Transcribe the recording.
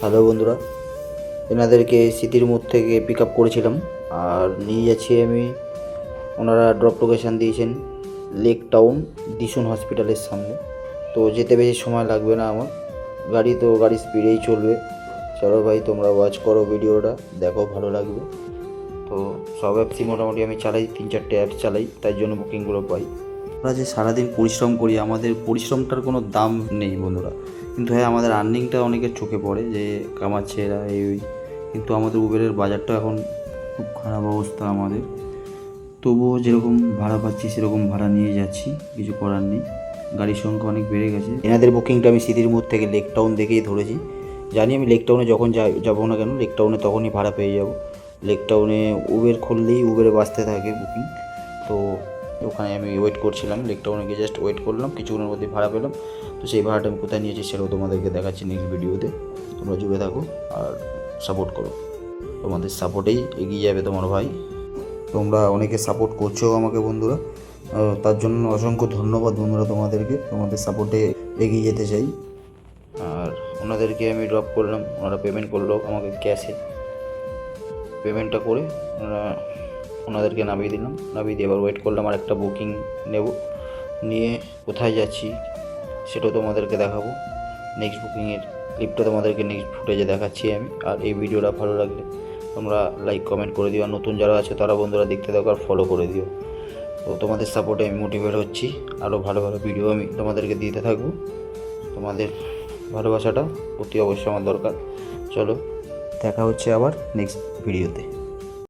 Hello বন্ধুরা, এনাদেরকে স্মৃতির মোড় থেকে পিক আপ করেছিলাম আর নিয়ে যাচ্ছি আমি। ওনারা ড্রপ লোকেশান দিয়েছেন লেক টাউন দিশুন হসপিটালের সামনে। তো যেতে বেশি সময় লাগবে না আমার, গাড়ি স্পিডেই চলবে। চলো ভাই, তোমরা ওয়াচ করো ভিডিওটা, দেখো, ভালো লাগবে। তো সব অ্যাপসই মোটামুটি আমি চালাই, 3-4টে অ্যাপস চালাই, তাই জন্য বুকিংগুলো পাই। আমরা যে সারাদিন পরিশ্রম করি, আমাদের পরিশ্রমটার কোনো দাম নেই বন্ধুরা। কিন্তু হ্যাঁ, আমাদের আর্নিংটা অনেকের চোখে পড়ে যে কামাচ্ছে এরা এই ওই, কিন্তু আমাদের উবেরের বাজারটা এখন খুব খারাপ অবস্থা আমাদের। তবুও যেরকম ভাড়া পাচ্ছি সেরকম ভাড়া নিয়ে যাচ্ছি, কিছু করার নেই। গাড়ির সংখ্যা অনেক বেড়ে গেছে। এনাদের বুকিংটা আমি স্মৃতির মোড় থেকে লেক টাউন দেখেই ধরেছি। জানি আমি লেক টাউনে যখন যাবো না কেন, লেক টাউনে তখনই ভাড়া পেয়ে যাব। লেক টাউনে উবের খুললেই উবেরে বাঁচতে থাকে বুকিং। তো ওখানে আমি ওয়েট করছিলাম, লেক টাউনে গিয়ে জাস্ট ওয়েট করলাম, কিছুক্ষণের মধ্যে ভাড়া পেলাম। তো সেই ভাড়াটা আমি কোথায় নিয়েছি সেটাও তোমাদেরকে দেখাচ্ছি নেক্সট ভিডিওতে। তোমরা জুড়ে থাকো আর সাপোর্ট করো, তোমাদের সাপোর্টেই এগিয়ে যাবে তোমার ভাই। তোমরা অনেকে সাপোর্ট করছো আমাকে বন্ধুরা, তার জন্য অসংখ্য ধন্যবাদ বন্ধুরা তোমাদেরকে। তোমাদের সাপোর্টে এগিয়ে যেতে চাই। আর ওনাদেরকে আমি ড্রপ করলাম, ওনারা পেমেন্ট করলো আমাকে ক্যাশে। পেমেন্টটা করে ওনাদেরকে নামিয়ে দিলাম, নামিয়ে দিয়ে এবার ওয়েট করলাম আর একটা বুকিং নেব। নিয়ে কোথায় যাচ্ছি সেটাও তোমাদেরকে দেখাবো। নেক্সট বুকিংয়ের ক্লিপটা তোমাদেরকে নেক্সট ফুটেজে দেখাচ্ছি আমি। আর এই ভিডিওটা ভালো লাগলে তোমরা লাইক কমেন্ট করে দিও, আর নতুন যারা আছে তারা বন্ধুরা দেখতে থাকো আর ফলো করে দিও। তো তোমাদের সাপোর্টে আমি মোটিভেট হচ্ছি, আরও ভালো ভালো ভিডিও আমি তোমাদেরকে দিতে থাকবো। তোমাদের ভালোবাসাটা অতি অবশ্যই আমার দরকার। চলো, দেখা হচ্ছে আবার নেক্সট ভিডিওতে।